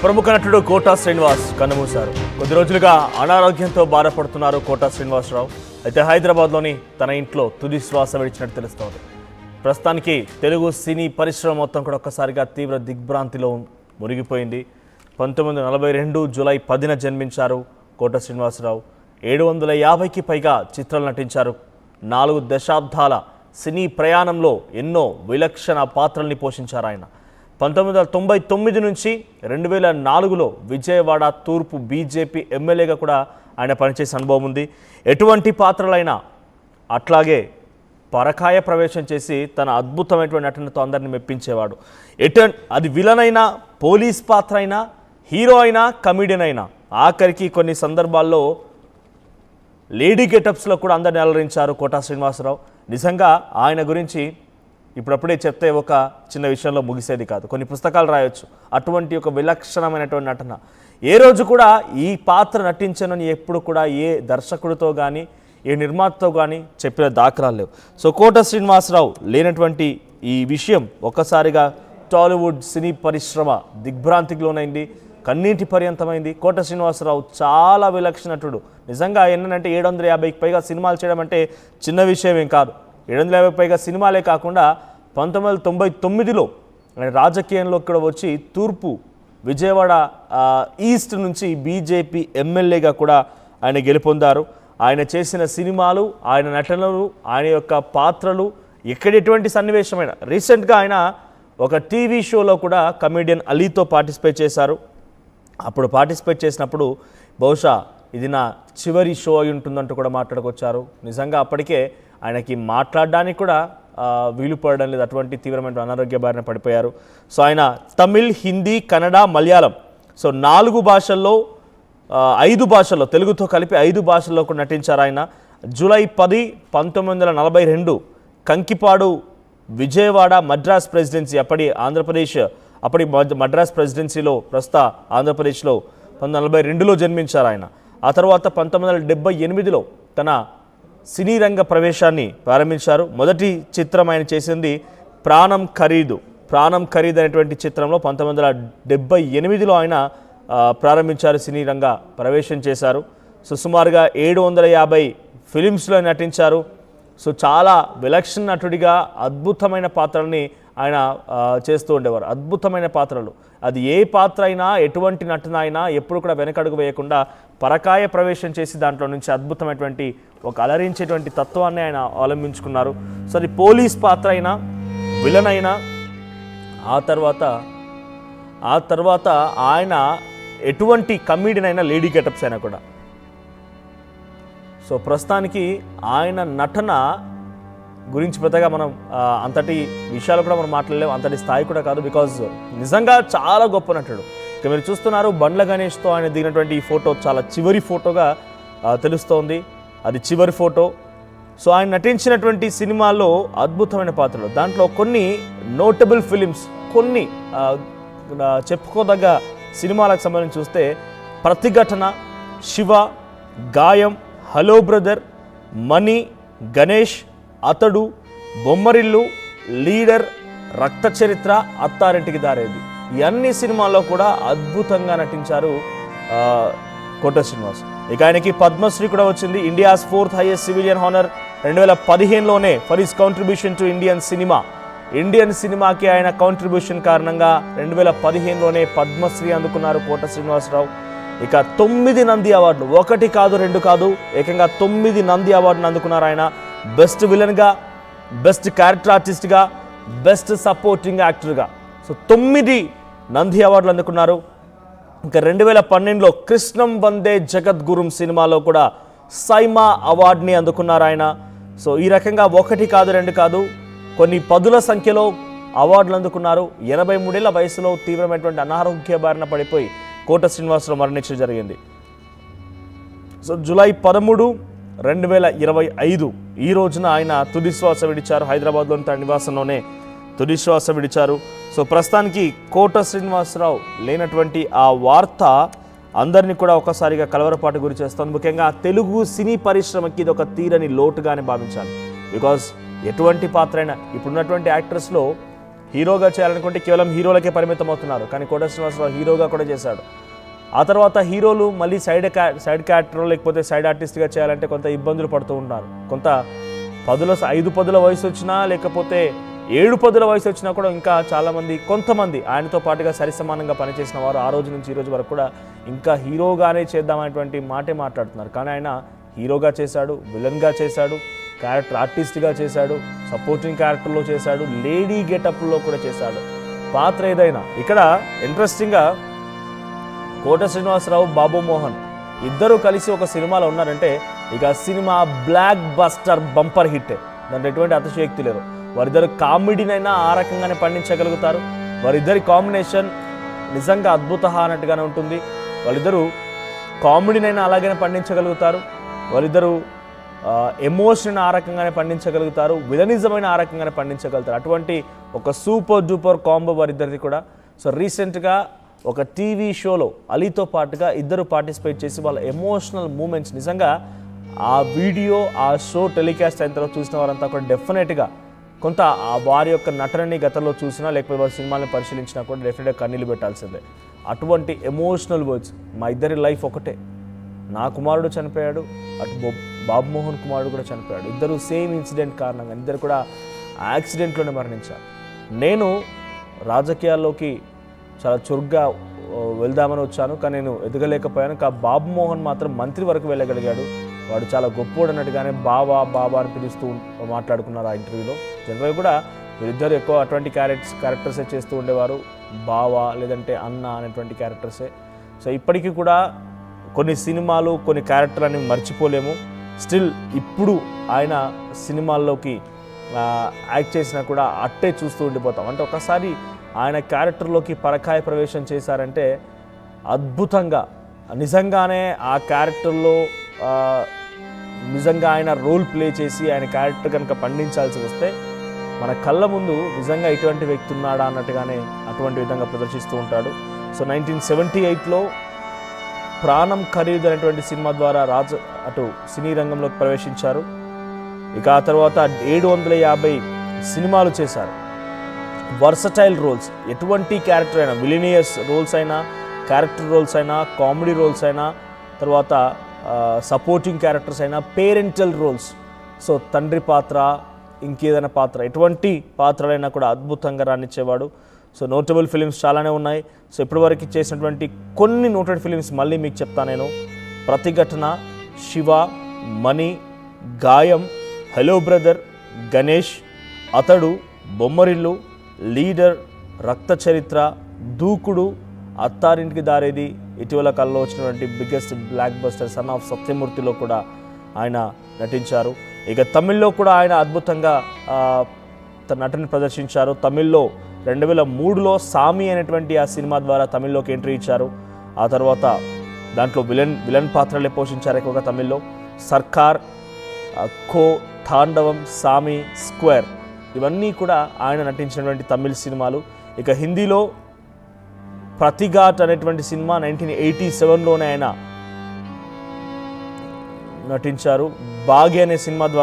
ప్రముఖ నటుడు కోటా శ్రీనివాస్ కన్నుమూశారు. కొద్ది రోజులుగా అనారోగ్యంతో బాధపడుతున్నారు కోటా శ్రీనివాసరావు. అయితే హైదరాబాద్లోని తన ఇంట్లో తుది శ్వాస విడిచినట్టు తెలుస్తోంది. ప్రస్తుతానికి తెలుగు సినీ పరిశ్రమ మొత్తం కూడా ఒక్కసారిగా తీవ్ర దిగ్భ్రాంతిలో మునిగిపోయింది. 1942 జూలై 10న జన్మించారు కోటా శ్రీనివాసరావు. 750కి పైగా చిత్రాలు నటించారు. 4 దశాబ్దాల సినీ ప్రయాణంలో ఎన్నో విలక్షణ పాత్రల్ని పోషించారు ఆయన. 1999 నుంచి 2004లో విజయవాడ తూర్పు బీజేపీ ఎమ్మెల్యేగా కూడా ఆయన పనిచేసే అనుభవం ఉంది. ఎటువంటి పాత్రలైనా అట్లాగే పరకాయ ప్రవేశం చేసి తన అద్భుతమైనటువంటి నటనతో అందరిని మెప్పించేవాడు. అది విలన్ అయినా, పోలీస్ పాత్ర అయినా, హీరో అయినా, కమెడియన్ అయినా, ఆఖరికి కొన్ని సందర్భాల్లో లేడీ గెటప్స్లో కూడా అందరిని అలరించారు కోటా శ్రీనివాసరావు. నిజంగా ఆయన గురించి ఇప్పుడప్పుడే చెప్తే ఒక చిన్న విషయంలో ముగిసేది కాదు. కొన్ని పుస్తకాలు రాయొచ్చు. అటువంటి ఒక విలక్షణమైనటువంటి నటన. ఏ రోజు కూడా ఈ పాత్ర నటించనని ఎప్పుడు కూడా ఏ దర్శకుడితో కానీ ఏ నిర్మాతతో కానీ చెప్పిన దాఖలాలు లేవు. సో కోటా శ్రీనివాసరావు లేనటువంటి ఈ విషయం ఒక్కసారిగా టాలీవుడ్ సినీ పరిశ్రమ దిగ్భ్రాంతికి లోనైంది, కన్నీటి పర్యంతమైంది. కోటా శ్రీనివాసరావు చాలా విలక్షణ నటుడు. నిజంగా ఏంటంటే 750కి పైగా సినిమాలు చేయడం అంటే చిన్న విషయం ఏం కాదు. 750 పైగా సినిమాలే కాకుండా 1999లో రాజకీయంలో ఇక్కడ వచ్చి తూర్పు విజయవాడ ఈస్ట్ నుంచి బీజేపీ ఎమ్మెల్యేగా కూడా ఆయన గెలుపొందారు. ఆయన చేసిన సినిమాలు, ఆయన నటనలు, ఆయన యొక్క పాత్రలు, ఎక్కడెటువంటి సన్నివేశమైన రీసెంట్గా ఆయన ఒక టీవీ షోలో కూడా కమెడియన్ అలీతో పార్టిసిపేట్ చేశారు. అప్పుడు పార్టిసిపేట్ చేసినప్పుడు బహుశా ఇది నా చివరి షో అయి ఉంటుందంటూ కూడా మాట్లాడుకొచ్చారు. నిజంగా అప్పటికే ఆయనకి మాట్లాడడానికి కూడా వీలు పడడం లేదు, అటువంటి తీవ్రమైన అనారోగ్య బారిన పడిపోయారు. సో ఆయన తమిళ్, హిందీ, కన్నడ, మలయాళం, సో 4 భాషల్లో 5 భాషల్లో, తెలుగుతో కలిపి 5 భాషల్లో కూడా నటించారు ఆయన. జూలై 10, 1942 కంకిపాడు విజయవాడ మద్రాస్ ప్రెసిడెన్సీ, అప్పటి మద్రాస్ ప్రెసిడెన్సీలో, ప్రస్తుత ఆంధ్రప్రదేశ్లో 1942లో జన్మించారు ఆయన. ఆ తర్వాత 1978లో తన సినీ రంగ ప్రవేశాన్ని ప్రారంభించారు. మొదటి చిత్రం ఆయన చేసింది ప్రాణం ఖరీదు అనేటువంటి చిత్రంలో 1978లో ఆయన ప్రారంభించారు, సినీ రంగ ప్రవేశం చేశారు. సో సుమారుగా 750 ఫిలిమ్స్లో నటించారు. సో చాలా విలక్షణ నటుడిగా అద్భుతమైన పాత్రల్ని ఆయన చేస్తూ ఉండేవారు. అద్భుతమైన పాత్రలు, అది ఏ పాత్ర అయినా, ఎటువంటి నటన అయినా ఎప్పుడు కూడా వెనకడుగు వేయకుండా పరకాయ ప్రవేశం చేసి దాంట్లో నుంచి అద్భుతమైనటువంటి ఒక అలరించేటువంటి తత్వాన్ని ఆయన అవలంబించుకున్నారు. సో అది పోలీస్ పాత్ర అయినా, విలన్ అయినా, ఆ తర్వాత ఆయన ఎటువంటి కమెడియన్ అయినా, లేడీ గెటప్స్ అయినా కూడా. సో ప్రస్తుతానికి ఆయన నటన గురించి పెద్దగా మనం అంతటి విషయాలు కూడా మనం మాట్లాడలేము, అంతటి స్థాయి కూడా కాదు. బికాజ్ నిజంగా చాలా గొప్ప నటుడు. ఇక మీరు చూస్తున్నారు బండ్ల గణేష్తో ఆయన దిగినటువంటి ఈ ఫోటో చాలా చివరి ఫోటోగా తెలుస్తోంది. అది చివరి ఫోటో. సో ఆయన నటించినటువంటి సినిమాల్లో అద్భుతమైన పాత్రలు, దాంట్లో కొన్ని నోటబుల్ ఫిలిమ్స్, కొన్ని చెప్పుకోదగ్గ సినిమాలకు సంబంధించి చూస్తే ప్రతిఘటన, శివ, గాయం, హలో బ్రదర్, మణి, గణేష్, అతడు, బొమ్మరిల్లు, లీడర్, రక్త చరిత్ర, అత్తారింటికి దారేది, ఈ అన్ని సినిమాల్లో కూడా అద్భుతంగా నటించారు కోటా శ్రీనివాస్. ఇక ఆయనకి పద్మశ్రీ కూడా వచ్చింది, India's 4th highest civilian honour 2015లోనే for his contribution to Indian సినిమాకి ఆయన కాంట్రిబ్యూషన్ కారణంగా 2015లోనే పద్మశ్రీ అందుకున్నారు కోటా శ్రీనివాసరావు. ఇక 9 నంది అవార్డులు, 1 కాదు 2 కాదు, ఏకంగా 9 నంది అవార్డును అందుకున్నారు ఆయన. బెస్ట్ విలన్గా, బెస్ట్ క్యారెక్టర్ ఆర్టిస్ట్గా, బెస్ట్ సపోర్టింగ్ యాక్టర్గా, సో 9 నంది అవార్డులు అందుకున్నారు. ఇంకా 2012లో కృష్ణం వందే జగద్గురుం సినిమాలో కూడా సైమా అవార్డుని అందుకున్నారు ఆయన. సో ఈ రకంగా 1 కాదు 2 కాదు, కొన్ని 10ల సంఖ్యలో అవార్డులు అందుకున్నారు. 83 ఏళ్ల వయసులో తీవ్రమైనటువంటి అనారోగ్య బారిన పడిపోయి కోటా శ్రీనివాసరావు మరణించడం జరిగింది. సో జూలై 13, 2025 ఈ రోజున ఆయన తుదిశ్వాస విడిచారు. హైదరాబాద్లోని తన నివాసంలోనే తుదిశ్వాస విడిచారు. సో ప్రస్తుతానికి కోటా శ్రీనివాసరావు లేనటువంటి ఆ వార్త అందరినీ కూడా ఒకసారిగా కలవరపాటు గురి చేస్తుంది. ముఖ్యంగా తెలుగు సినీ పరిశ్రమకి ఇది ఒక తీరని లోటుగానే భావించాలి. బికాజ్ ఎటువంటి పాత్ర అయినా, ఇప్పుడున్నటువంటి యాక్టర్స్లో హీరోగా చేయాలనుకుంటే కేవలం హీరోలకే పరిమితం అవుతున్నారు, కానీ కోట శ్రీనివాసరావు హీరోగా కూడా చేశాడు. ఆ తర్వాత హీరోలు మళ్ళీ సైడ్ క్యారెక్టర్ లేకపోతే సైడ్ ఆర్టిస్ట్గా చేయాలంటే కొంత ఇబ్బందులు పడుతూ ఉన్నారు. కొంత 5 పదుల వయసు వచ్చినా లేకపోతే 7 పదుల వయసు వచ్చినా కూడా ఇంకా చాలామంది కొంతమంది ఆయనతో పాటుగా సరిసమానంగా పనిచేసిన వారు ఆ రోజు నుంచి ఈ రోజు వరకు కూడా ఇంకా హీరోగానే చేద్దామనేటువంటి మాటే మాట్లాడుతున్నారు. కానీ ఆయన హీరోగా చేశాడు, విలన్గా చేశాడు, క్యారెక్టర్ ఆర్టిస్ట్గా చేశాడు, సపోర్టింగ్ క్యారెక్టర్లో చేశాడు, లేడీ గెటప్లో కూడా చేశాడు. పాత్ర ఏదైనా ఇక్కడ ఇంట్రెస్టింగ్గా కోట శ్రీనివాసరావు, బాబు మోహన్ ఇద్దరు కలిసి ఒక సినిమాలో ఉన్నారంటే ఇక cinema block buster bumper hit. దాంట్లో ఎటువంటి అతిశయోక్తి లేదు. వారిద్దరు కామెడీనైనా ఆ రకంగానే పండించగలుగుతారు. వారిద్దరి కాంబినేషన్ నిజంగా అద్భుత అన్నట్టుగానే ఉంటుంది. వాళ్ళిద్దరూ కామెడీనైనా అలాగనే పండించగలుగుతారు. వాళ్ళిద్దరూ ఎమోషన్ ఆ రకంగానే పండించగలుగుతారు, విలనిజమైన ఆ రకంగానే పండించగలుగుతారు. అటువంటి ఒక సూపర్ డూపర్ కాంబో వారిద్దరిది కూడా. సో రీసెంట్గా ఒక టీవీ షోలో అలీతో పాటుగా ఇద్దరు పార్టిసిపేట్ చేసి వాళ్ళ ఎమోషనల్ మూమెంట్స్ నిజంగా ఆ వీడియో ఆ షో టెలికాస్ట్ అయిన తర్వాత చూసిన వారంతా కూడా డెఫినెట్గా కొంత వారి యొక్క నటనని గతంలో చూసినా లేకపోతే వారి సినిమాలను పరిశీలించినా కూడా డెఫినెట్గా కన్నీళ్ళు పెట్టాల్సిందే. అటువంటి ఎమోషనల్ వర్డ్స్. మా ఇద్దరి లైఫ్ ఒకటే, నా కుమారుడు చనిపోయాడు, అటు బాబు మోహన్ కుమారుడు కూడా చనిపోయాడు. ఇద్దరు సేమ్ ఇన్సిడెంట్ కారణంగా ఇద్దరు కూడా యాక్సిడెంట్లోనే మరణించారు. నేను రాజకీయాల్లోకి చాలా చురుగ్గా వెళ్దామని వచ్చాను, కానీ నేను ఎదగలేకపోయాను. బాబు మోహన్ మాత్రం మంత్రి వరకు వెళ్ళగలిగాడు. వాడు చాలా గొప్పోడు అన్నట్టుగానే బాబా బాబా అని పిలుస్తూ మాట్లాడుకున్నారు ఆ ఇంటర్వ్యూలో. జనరల్గా కూడా వీరిద్దరు ఎక్కువ అటువంటి క్యారెక్టర్సే చేస్తూ ఉండేవారు, బావా లేదంటే అన్న అనేటువంటి క్యారెక్టర్సే. సో ఇప్పటికీ కూడా కొన్ని సినిమాలు కొన్ని క్యారెక్టర్లు అనేవి మర్చిపోలేము. స్టిల్ ఇప్పుడు ఆయన సినిమాల్లోకి యాక్ట్ చేసినా కూడా అట్టే చూస్తూ ఉండిపోతాం. అంటే ఒకసారి ఆయన క్యారెక్టర్లోకి పరకాయ ప్రవేశం చేశారంటే అద్భుతంగా నిజంగానే ఆ క్యారెక్టర్లో నిజంగా ఆయన రోల్ ప్లే చేసి ఆయన క్యారెక్టర్ కనుక పండించాల్సి వస్తే మన కళ్ళ ముందు నిజంగా ఇటువంటి వ్యక్తి ఉన్నాడా అన్నట్టుగానే అటువంటి విధంగా ప్రదర్శిస్తూ ఉంటాడు. సో 1978లో ప్రాణం ఖరీదు అనేటువంటి సినిమా ద్వారా అటు సినీ రంగంలోకి ప్రవేశించారు. ఇక ఆ తర్వాత 750 సినిమాలు చేశారు. వర్సటైల్ రోల్స్, ఎటువంటి క్యారెక్టర్ అయినా, విలినియస్ రోల్స్ అయినా, క్యారెక్టర్ రోల్స్ అయినా, కామెడీ రోల్స్ అయినా, తర్వాత సపోర్టింగ్ క్యారెక్టర్స్ అయినా, పేరెంటల్ రోల్స్, సో తండ్రి పాత్ర, ఇంకేదైనా పాత్ర, ఎటువంటి పాత్రలైనా కూడా అద్భుతంగా రాణించేవాడు. సో నోటబుల్ ఫిలిమ్స్ చాలానే ఉన్నాయి. సో ఇప్పటివరకు చేసినటువంటి కొన్ని నోటెడ్ ఫిలిమ్స్ మళ్ళీ మీకు చెప్తాను నేను. ప్రతిఘటన, శివ, మణి, గాయం, హలో బ్రదర్, గణేష్, అతడు, బొమ్మరిల్లు, లీడర్, రక్త చరిత్ర, దూకుడు, అత్తారింటికి దారేది, ఇటీవల కాలంలో వచ్చినటువంటి biggest blockbuster son of సత్యమూర్తిలో కూడా ఆయన నటించారు. ఇక తమిళ్లో కూడా ఆయన అద్భుతంగా తన నటన ప్రదర్శించారు. తమిళ్లో 2003లో సామి అనేటువంటి ఆ సినిమా ద్వారా తమిళ్లోకి ఎంట్రీ ఇచ్చారు. ఆ తర్వాత దాంట్లో విలన్ పాత్రలే పోషించారు ఎక్కువగా తమిళ్లో. సర్కార్, ఖో, తాండవం, సామి, స్క్వేర్, ఇవన్నీ కూడా ఆయన నటించినటువంటి తమిళ్ సినిమాలు. ఇక హిందీలో ప్రతిఘాట్ అనేటువంటి సినిమా 1987లోనే ఆయన నటించారు. బాగి అనే సినిమా ద్వారా